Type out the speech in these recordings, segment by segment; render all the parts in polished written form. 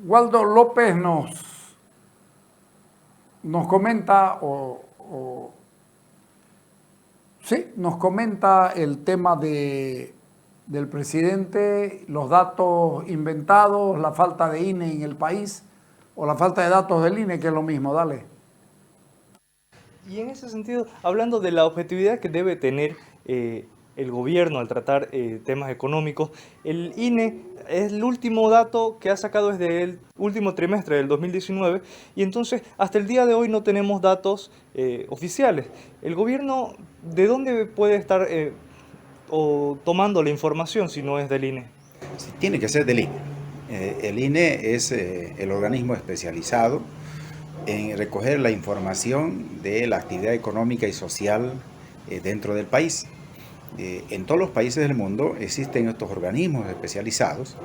Waldo López nos comenta sí, nos comenta el tema del presidente, los datos inventados, la falta de INE en el país o la falta de datos del INE, que es lo mismo. Dale. Y en ese sentido, hablando de la objetividad que debe tener el gobierno al tratar temas económicos, el INE es el último dato que ha sacado desde el último trimestre del 2019 y entonces hasta el día de hoy no tenemos datos oficiales. ¿El gobierno de dónde puede estar o tomando la información si no es del INE? Sí, tiene que ser del INE. El INE es el organismo especializado en recoger la información de la actividad económica y social dentro del país. En todos los países del mundo existen estos organismos especializados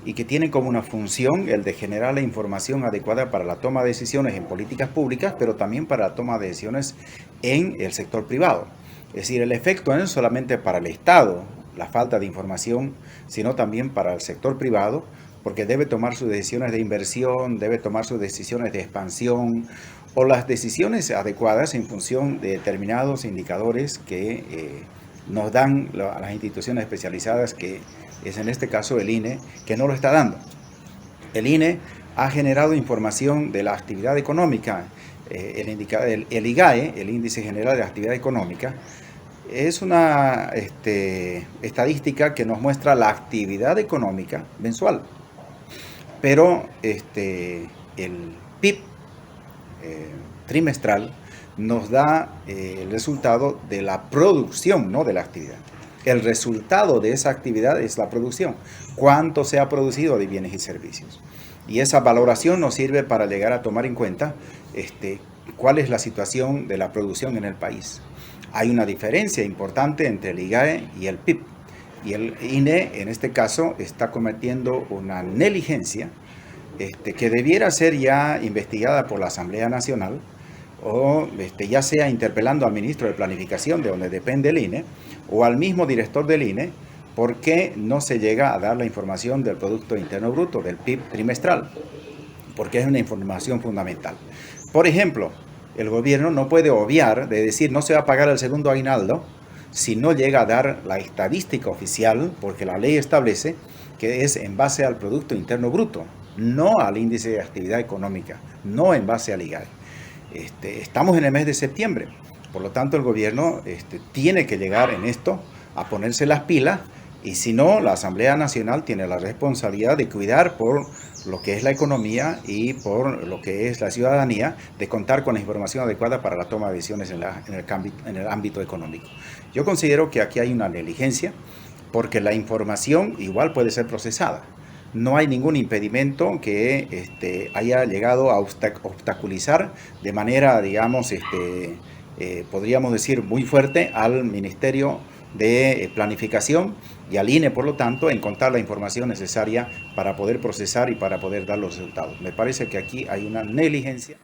y que tienen como una función el de generar la información adecuada para la toma de decisiones en políticas públicas, pero también para la toma de decisiones en el sector privado. Es decir, el efecto no es solamente para el Estado la falta de información, sino también para el sector privado, porque debe tomar sus decisiones de inversión, debe tomar sus decisiones de expansión o las decisiones adecuadas en función de determinados indicadores que nos dan a las instituciones especializadas, que es en este caso el INE, que no lo está dando. El INE ha generado información de la actividad económica, el IGAE, el Índice General de Actividad Económica, es una estadística que nos muestra la actividad económica mensual, pero el PIB trimestral nos da el resultado de la producción, no de la actividad. El resultado de esa actividad es la producción, cuánto se ha producido de bienes y servicios. Y esa valoración nos sirve para llegar a tomar en cuenta cuál es la situación de la producción en el país. Hay una diferencia importante entre el IGAE y el PIB. Y el INE, en este caso, está cometiendo una negligencia que debiera ser ya investigada por la Asamblea Nacional, o ya sea interpelando al ministro de Planificación, de donde depende el INE, o al mismo director del INE, porque no se llega a dar la información del Producto Interno Bruto, del PIB trimestral, porque es una información fundamental. Por ejemplo, el gobierno no puede obviar de decir no se va a pagar el segundo aguinaldo si no llega a dar la estadística oficial, porque la ley establece que es en base al Producto Interno Bruto, no al índice de actividad económica, no en base al IGAE. Estamos en el mes de septiembre, por lo tanto el gobierno tiene que llegar en esto a ponerse las pilas, y si no, la Asamblea Nacional tiene la responsabilidad de cuidar por lo que es la economía y por lo que es la ciudadanía, de contar con la información adecuada para la toma de decisiones en el ámbito económico. Yo considero que aquí hay una negligencia, porque la información igual puede ser procesada. No hay ningún impedimento que haya llegado a obstaculizar de manera, digamos, podríamos decir muy fuerte al Ministerio de Planificación y al INE, por lo tanto, en contar la información necesaria para poder procesar y para poder dar los resultados. Me parece que aquí hay una negligencia.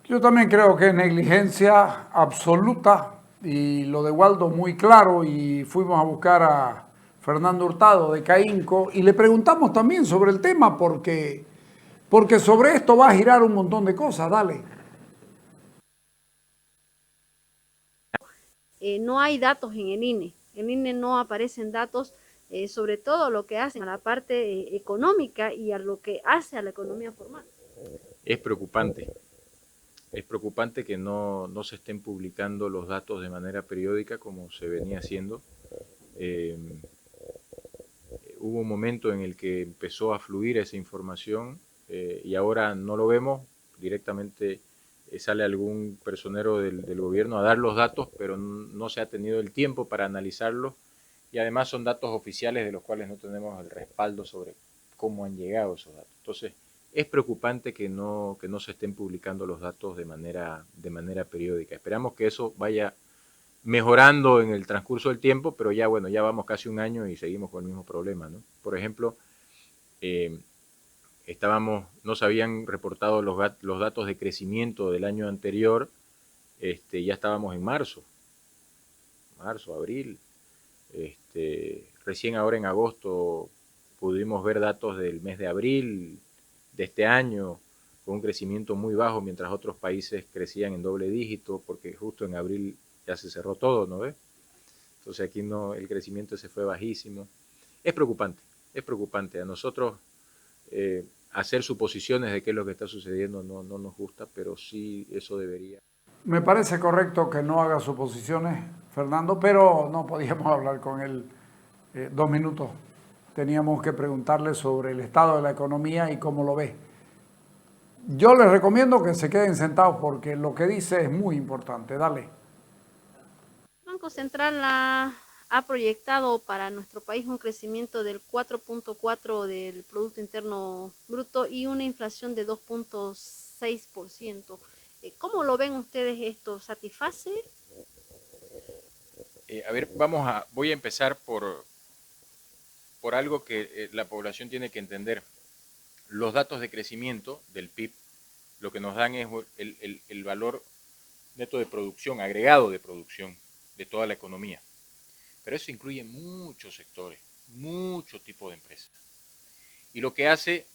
Yo también creo que es negligencia absoluta y lo de Waldo muy claro, y fuimos a buscar a Fernando Hurtado de Caínco y le preguntamos también sobre el tema porque sobre esto va a girar un montón de cosas. Dale. No hay datos en el INE. En el INE no aparecen datos sobre todo lo que hacen a la parte económica y a lo que hace a la economía formal. Es preocupante. Es preocupante que no se estén publicando los datos de manera periódica como se venía haciendo. Hubo un momento en el que empezó a fluir esa información y ahora no lo vemos. Directamente sale algún personero del gobierno a dar los datos, pero no se ha tenido el tiempo para analizarlos, y además son datos oficiales de los cuales no tenemos el respaldo sobre cómo han llegado esos datos. Entonces, es preocupante que no se estén publicando los datos de manera periódica. Esperamos que eso vaya mejorando en el transcurso del tiempo, pero ya bueno, ya vamos casi un año y seguimos con el mismo problema, ¿no? Por ejemplo, no se habían reportado los datos de crecimiento del año anterior, ya estábamos en marzo, abril, recién ahora en agosto pudimos ver datos del mes de abril, de este año, con un crecimiento muy bajo, mientras otros países crecían en doble dígito, porque justo en abril ya se cerró todo, ¿no ves? Entonces aquí no, el crecimiento se fue bajísimo. Es preocupante, es preocupante. A nosotros hacer suposiciones de qué es lo que está sucediendo no nos gusta, pero sí eso debería. Me parece correcto que no haga suposiciones, Fernando, pero no podíamos hablar con él 2 minutos. Teníamos que preguntarle sobre el estado de la economía y cómo lo ve. Yo les recomiendo que se queden sentados porque lo que dice es muy importante. Dale. El Banco Central ha proyectado para nuestro país un crecimiento del 4.4 del Producto Interno Bruto y una inflación de 2.6%. ¿Cómo lo ven ustedes esto? ¿Satisface? A ver, voy a empezar por algo que la población tiene que entender. Los datos de crecimiento del PIB lo que nos dan es el valor neto de producción, agregado de producción de toda la economía. Pero eso incluye muchos sectores, muchos tipos de empresas. Y lo que hace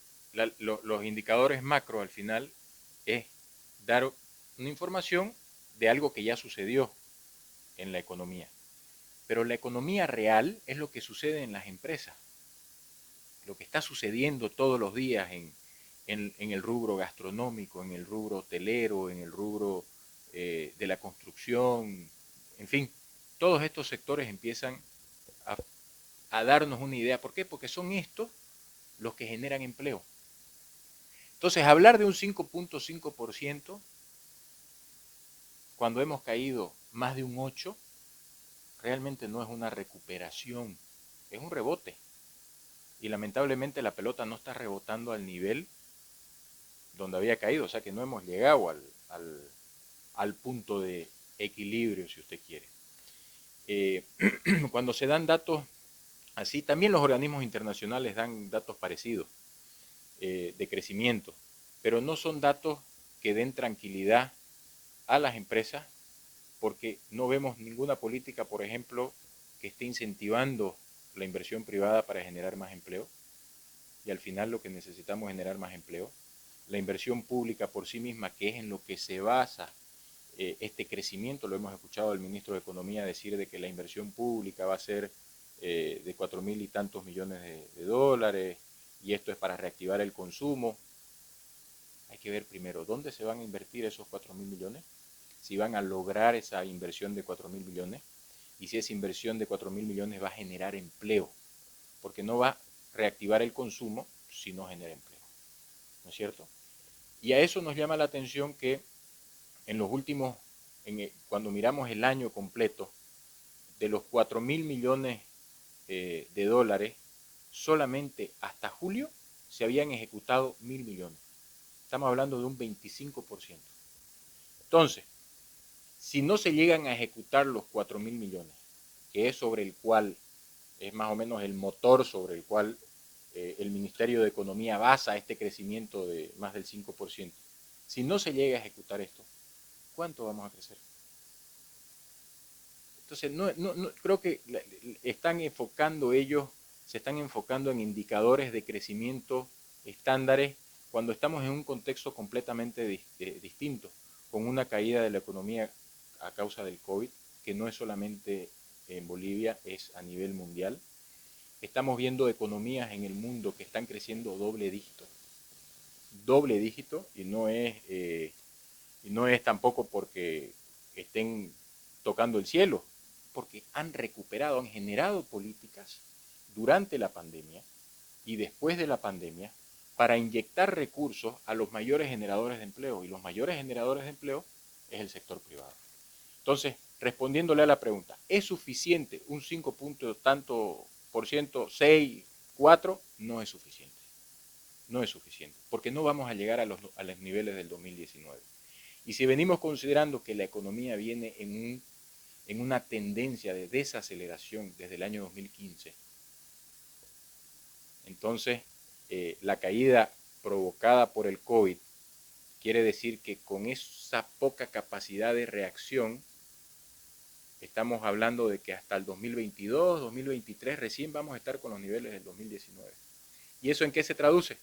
los indicadores macro al final es dar una información de algo que ya sucedió en la economía. Pero la economía real es lo que sucede en las empresas, lo que está sucediendo todos los días en el rubro gastronómico, en el rubro hotelero, en el rubro de la construcción, en fin, todos estos sectores empiezan a darnos una idea. ¿Por qué? Porque son estos los que generan empleo. Entonces, hablar de un 5.5% cuando hemos caído más de un 8%, realmente no es una recuperación, es un rebote. Y lamentablemente la pelota no está rebotando al nivel donde había caído, o sea que no hemos llegado al punto de equilibrio, si usted quiere. Cuando se dan datos así, también los organismos internacionales dan datos parecidos de crecimiento, pero no son datos que den tranquilidad a las empresas, porque no vemos ninguna política, por ejemplo, que esté incentivando la inversión privada para generar más empleo, y al final lo que necesitamos es generar más empleo. La inversión pública por sí misma, que es en lo que se basa este crecimiento, lo hemos escuchado al ministro de Economía decir de que la inversión pública va a ser de 4.000 y tantos millones de dólares, y esto es para reactivar el consumo. Hay que ver primero dónde se van a invertir esos 4.000 millones, si van a lograr esa inversión de 4.000 millones, y si esa inversión de 4.000 millones va a generar empleo, porque no va a reactivar el consumo si no genera empleo, ¿no es cierto? Y a eso nos llama la atención que en los últimos, cuando miramos el año completo, de los 4.000 millones de dólares, solamente hasta julio se habían ejecutado 1.000 millones. Estamos hablando de un 25%. Entonces, si no se llegan a ejecutar los 4.000 millones, que es sobre el cual, es más o menos el motor sobre el cual el Ministerio de Economía basa este crecimiento de más del 5%, si no se llega a ejecutar esto, ¿cuánto vamos a crecer? Entonces, creo que se están enfocando en indicadores de crecimiento estándares cuando estamos en un contexto completamente distinto, con una caída de la economía a causa del COVID, que no es solamente en Bolivia, es a nivel mundial. Estamos viendo economías en el mundo que están creciendo doble dígito, y no es tampoco porque estén tocando el cielo, porque han generado políticas durante la pandemia y después de la pandemia para inyectar recursos a los mayores generadores de empleo, y los mayores generadores de empleo es el sector privado. Entonces, respondiéndole a la pregunta, ¿es suficiente un 5 tanto por ciento, 6, 4? No es suficiente. No es suficiente, porque no vamos a llegar a los niveles del 2019. Y si venimos considerando que la economía viene en una tendencia de desaceleración desde el año 2015, entonces la caída provocada por el COVID quiere decir que con esa poca capacidad de reacción, estamos hablando de que hasta el 2022, 2023 recién vamos a estar con los niveles del 2019. ¿Y eso en qué se traduce?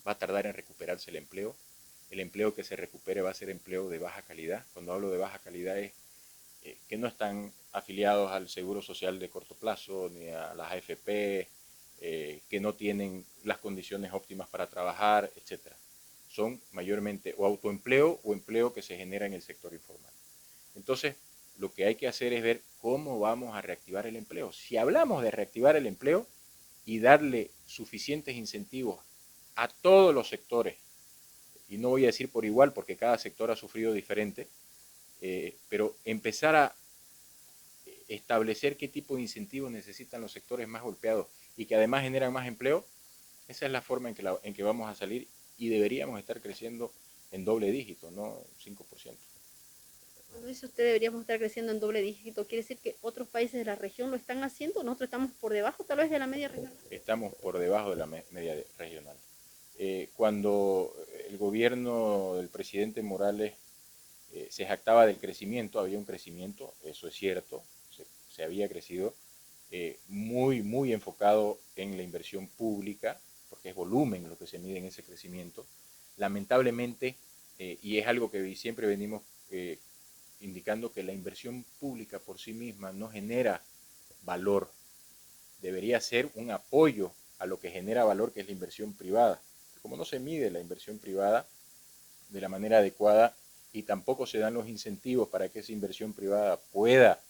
va a tardar en recuperarse el empleo. El empleo que se recupere va a ser empleo de baja calidad. Cuando hablo de baja calidad es que no están afiliados al Seguro Social de corto plazo ni a las AFP, que no tienen las condiciones óptimas para trabajar, etc. Son mayormente o autoempleo o empleo que se genera en el sector informal. Entonces, lo que hay que hacer es ver cómo vamos a reactivar el empleo. Si hablamos de reactivar el empleo y darle suficientes incentivos a todos los sectores, y no voy a decir por igual porque cada sector ha sufrido diferente, pero empezar a establecer qué tipo de incentivos necesitan los sectores más golpeados y que además generan más empleo, esa es la forma en que vamos a salir y deberíamos estar creciendo en doble dígito, no 5%. Cuando dice usted deberíamos estar creciendo en doble dígito, ¿quiere decir que otros países de la región lo están haciendo? ¿Nosotros estamos por debajo tal vez de la media regional? Estamos por debajo de la media regional. Cuando el gobierno del presidente Morales se jactaba del crecimiento, había un crecimiento, eso es cierto, se había crecido, muy enfocado en la inversión pública, porque es volumen lo que se mide en ese crecimiento. Lamentablemente, y es algo que siempre venimos indicando, que la inversión pública por sí misma no genera valor. Debería ser un apoyo a lo que genera valor, que es la inversión privada. Como no se mide la inversión privada de la manera adecuada y tampoco se dan los incentivos para que esa inversión privada pueda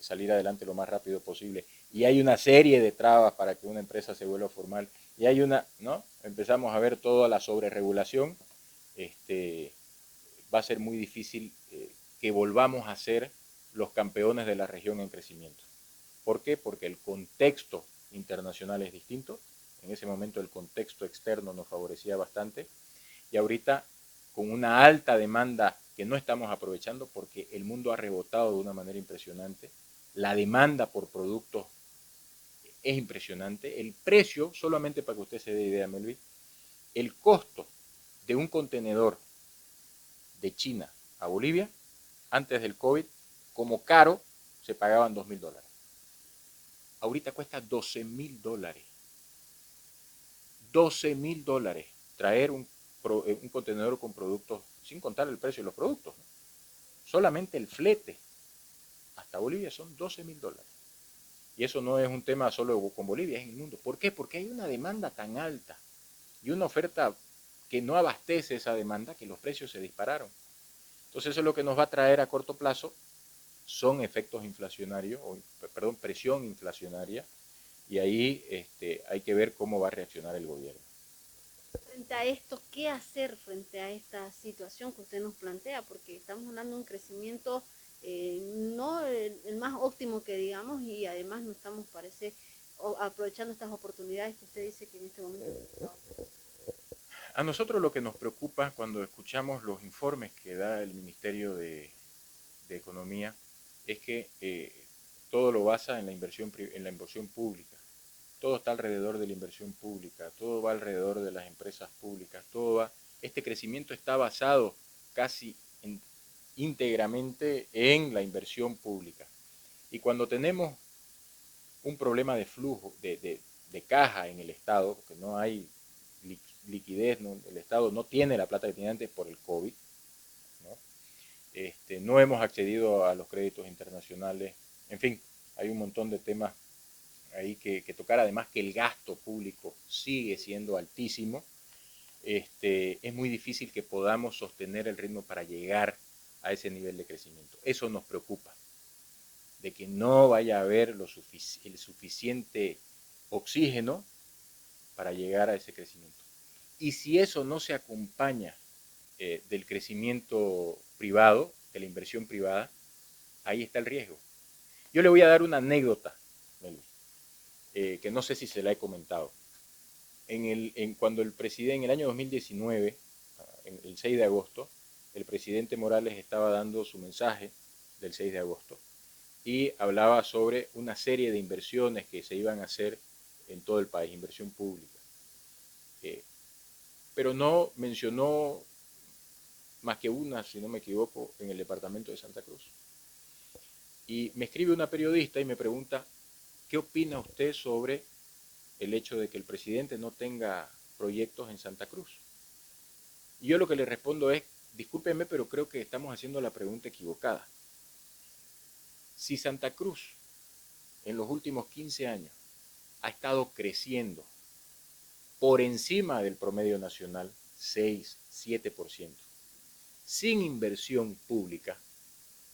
salir adelante lo más rápido posible, y hay una serie de trabas para que una empresa se vuelva formal, y hay ¿no? Empezamos a ver toda la sobreregulación, va a ser muy difícil que volvamos a ser los campeones de la región en crecimiento. ¿Por qué? Porque el contexto internacional es distinto. En ese momento el contexto externo nos favorecía bastante y ahorita con una alta demanda que no estamos aprovechando porque el mundo ha rebotado de una manera impresionante. La demanda por productos es impresionante. El precio, solamente para que usted se dé idea, Melvin, el costo de un contenedor de China a Bolivia, antes del COVID, como caro, se pagaban $2.000. Ahorita cuesta $12.000. $12.000 traer un contenedor con productos, sin contar el precio de los productos, ¿no? Solamente el flete hasta Bolivia son $12.000. Y eso no es un tema solo con Bolivia, es en el mundo. ¿Por qué? Porque hay una demanda tan alta y una oferta que no abastece esa demanda, que los precios se dispararon. Entonces eso es lo que nos va a traer a corto plazo, son efectos inflacionarios, presión inflacionaria, y ahí hay que ver cómo va a reaccionar el gobierno. Frente a esto, ¿qué hacer frente a esta situación que usted nos plantea? Porque estamos hablando de un crecimiento no el más óptimo que digamos, y además no estamos, parece, aprovechando estas oportunidades que usted dice que en este momento... A nosotros lo que nos preocupa cuando escuchamos los informes que da el Ministerio de Economía es que todo lo basa en la inversión pública. Todo está alrededor de la inversión pública, todo va alrededor de las empresas públicas, este crecimiento está basado casi íntegramente en la inversión pública. Y cuando tenemos un problema de flujo, de caja en el Estado, porque no hay liquidez, ¿no? El Estado no tiene la plata que tenía antes por el COVID, ¿no? No hemos accedido a los créditos internacionales, en fin, hay un montón de temas ahí que tocar, además que el gasto público sigue siendo altísimo. Es muy difícil que podamos sostener el ritmo para llegar a ese nivel de crecimiento. Eso nos preocupa, de que no vaya a haber el suficiente oxígeno para llegar a ese crecimiento. Y si eso no se acompaña del crecimiento privado, de la inversión privada, ahí está el riesgo. Yo le voy a dar una anécdota, que no sé si se la he comentado. Cuando en el año 2019, el 6 de agosto, el presidente Morales estaba dando su mensaje del 6 de agosto y hablaba sobre una serie de inversiones que se iban a hacer en todo el país, inversión pública. Pero no mencionó más que una, si no me equivoco, en el departamento de Santa Cruz. Y me escribe una periodista y me pregunta, ¿qué opina usted sobre el hecho de que el presidente no tenga proyectos en Santa Cruz. Y yo lo que le respondo es, discúlpeme, pero creo que estamos haciendo la pregunta equivocada. Si Santa Cruz en los últimos 15 años ha estado creciendo por encima del promedio nacional, 6, 7%, sin inversión pública,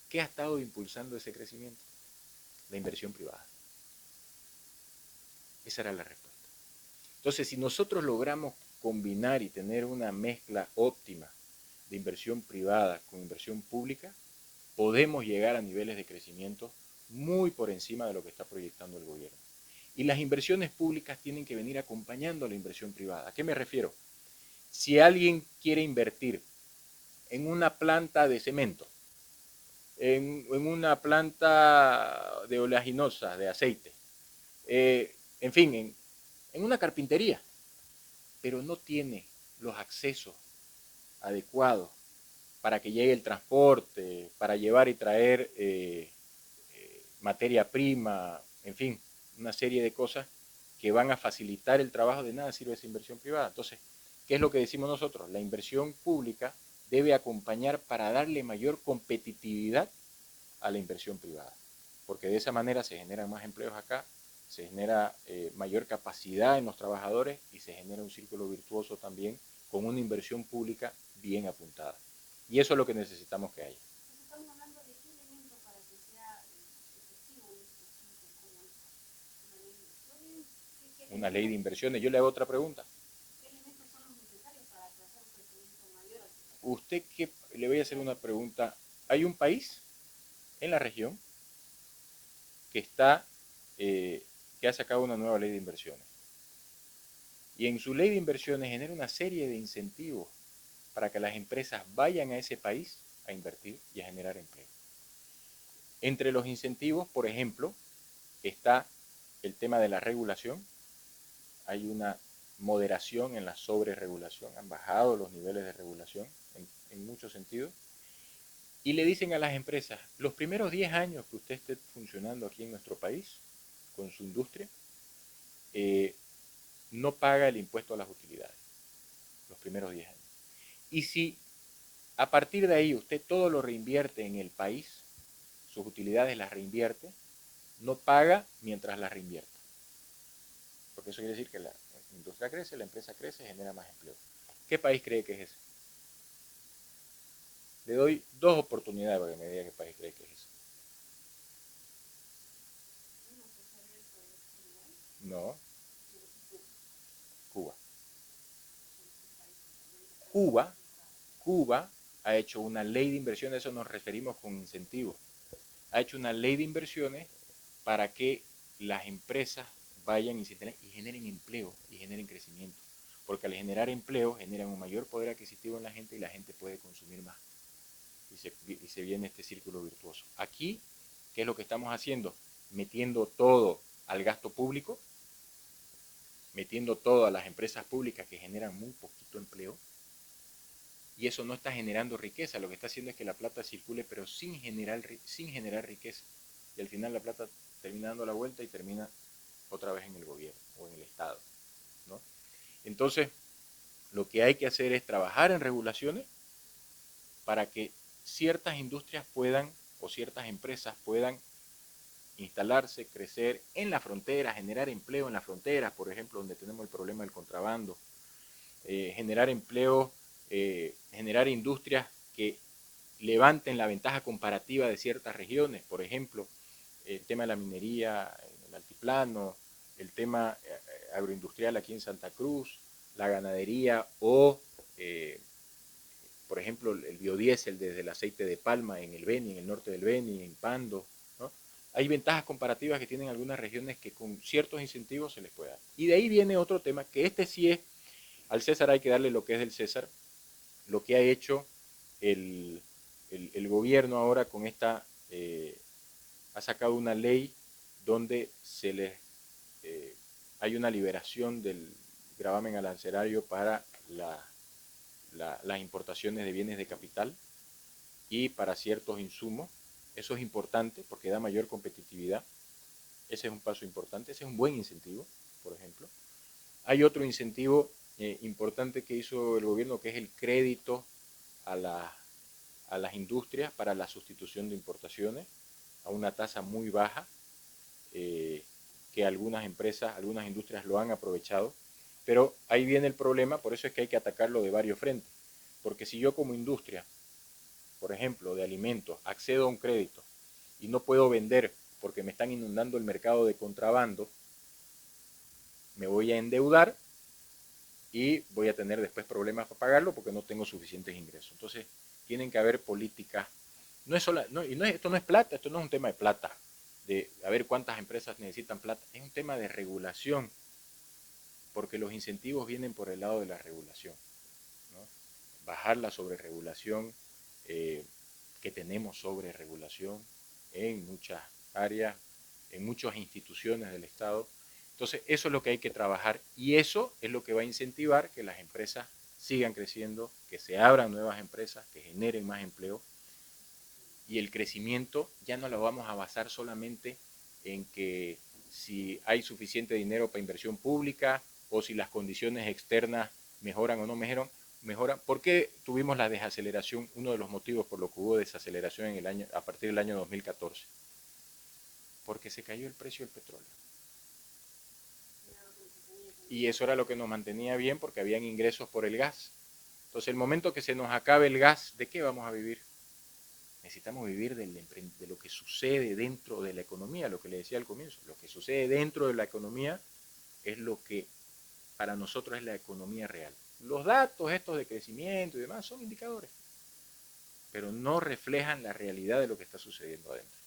¿qué ha estado impulsando ese crecimiento? La inversión privada. Esa era la respuesta. Entonces, si nosotros logramos combinar y tener una mezcla óptima de inversión privada con inversión pública, podemos llegar a niveles de crecimiento muy por encima de lo que está proyectando el gobierno. Y las inversiones públicas tienen que venir acompañando a la inversión privada. ¿A qué me refiero? Si alguien quiere invertir en una planta de cemento, en una planta de oleaginosa, de aceite, en fin, en una carpintería, pero no tiene los accesos adecuados para que llegue el transporte, para llevar y traer materia prima, en fin, una serie de cosas que van a facilitar el trabajo, de nada sirve esa inversión privada. Entonces, ¿qué es lo que decimos nosotros? La inversión pública debe acompañar para darle mayor competitividad a la inversión privada, porque de esa manera se generan más empleos acá, se genera mayor capacidad en los trabajadores y se genera un círculo virtuoso también con una inversión pública bien apuntada. Y eso es lo que necesitamos que haya. Estamos hablando de qué elementos para que sea efectivo en este asunto, Una ley de inversiones. Yo le hago otra pregunta. ¿Qué elementos son los necesarios para alcanzar un crecimiento mayor? Usted que le voy a hacer una pregunta. Hay un país en la región que que ha sacado una nueva ley de inversiones. Y en su ley de inversiones genera una serie de incentivos para que las empresas vayan a ese país a invertir y a generar empleo. Entre los incentivos, por ejemplo, está el tema de la regulación. Hay una moderación en la sobreregulación, han bajado los niveles de regulación en muchos sentidos. Y le dicen a las empresas, los primeros 10 años que usted esté funcionando aquí en nuestro país, con su industria, no paga el impuesto a las utilidades, los primeros 10 años. Y si a partir de ahí usted todo lo reinvierte en el país, sus utilidades las reinvierte, no paga mientras las reinvierta. Porque eso quiere decir que la industria crece, la empresa crece, genera más empleo. ¿Qué país cree que es ese? Le doy 2 oportunidades para que me diga qué país cree que es ese. No. Cuba. Cuba ha hecho una ley de inversiones, a eso nos referimos con incentivos. Ha hecho una ley de inversiones para que las empresas vayan y generen empleo y generen crecimiento. Porque al generar empleo generan un mayor poder adquisitivo en la gente y la gente puede consumir más. Y se viene este círculo virtuoso. Aquí, ¿qué es lo que estamos haciendo? Metiendo todo al gasto público, metiendo todo a las empresas públicas que generan muy poquito empleo, y eso no está generando riqueza. Lo que está haciendo es que la plata circule, pero sin generar riqueza. Y al final la plata termina dando la vuelta y termina otra vez en el gobierno o en el Estado, ¿no? Entonces, lo que hay que hacer es trabajar en regulaciones para que ciertas industrias puedan, o ciertas empresas puedan instalarse, crecer en la frontera, generar empleo en la frontera, por ejemplo, donde tenemos el problema del contrabando, generar empleo, generar industrias que levanten la ventaja comparativa de ciertas regiones, por ejemplo, el tema de la minería en el altiplano, el tema agroindustrial aquí en Santa Cruz, la ganadería o, por ejemplo, el biodiesel desde el aceite de palma en el Beni, en el norte del Beni, en Pando, ¿no? Hay ventajas comparativas que tienen algunas regiones que con ciertos incentivos se les puede dar. Y de ahí viene otro tema, que este sí es, al César hay que darle lo que es del César, lo que ha hecho el gobierno ahora con esta, ha sacado una ley donde hay una liberación del gravamen arancelario para las importaciones de bienes de capital y para ciertos insumos. Eso es importante porque da mayor competitividad. Ese es un paso importante, ese es un buen incentivo, por ejemplo. Hay otro incentivo importante que hizo el gobierno, que es el crédito a las industrias para la sustitución de importaciones a una tasa muy baja, que algunas empresas, algunas industrias lo han aprovechado, pero ahí viene el problema, por eso es que hay que atacarlo de varios frentes, porque si yo como industria, por ejemplo, de alimentos, accedo a un crédito y no puedo vender porque me están inundando el mercado de contrabando, me voy a endeudar y voy a tener después problemas para pagarlo porque no tengo suficientes ingresos. Entonces, tienen que haber políticas. No es sola, no, esto no es plata, esto no es un tema de plata, de a ver cuántas empresas necesitan plata, es un tema de regulación, porque los incentivos vienen por el lado de la regulación, ¿no? Bajar la sobreregulación, que tenemos sobreregulación en muchas áreas, en muchas instituciones del Estado. Entonces, eso es lo que hay que trabajar y eso es lo que va a incentivar que las empresas sigan creciendo, que se abran nuevas empresas, que generen más empleo. Y el crecimiento ya no lo vamos a basar solamente en que si hay suficiente dinero para inversión pública o si las condiciones externas mejoran o no mejoran. ¿Por qué tuvimos la desaceleración? Uno de los motivos por lo que hubo desaceleración en el año, a partir del año 2014. Porque se cayó el precio del petróleo. Y eso era lo que nos mantenía bien porque habían ingresos por el gas. Entonces, el momento que se nos acabe el gas, ¿de qué vamos a vivir? Necesitamos vivir de lo que sucede dentro de la economía, lo que le decía al comienzo. Lo que sucede dentro de la economía es lo que para nosotros es la economía real. Los datos estos de crecimiento y demás son indicadores, pero no reflejan la realidad de lo que está sucediendo adentro.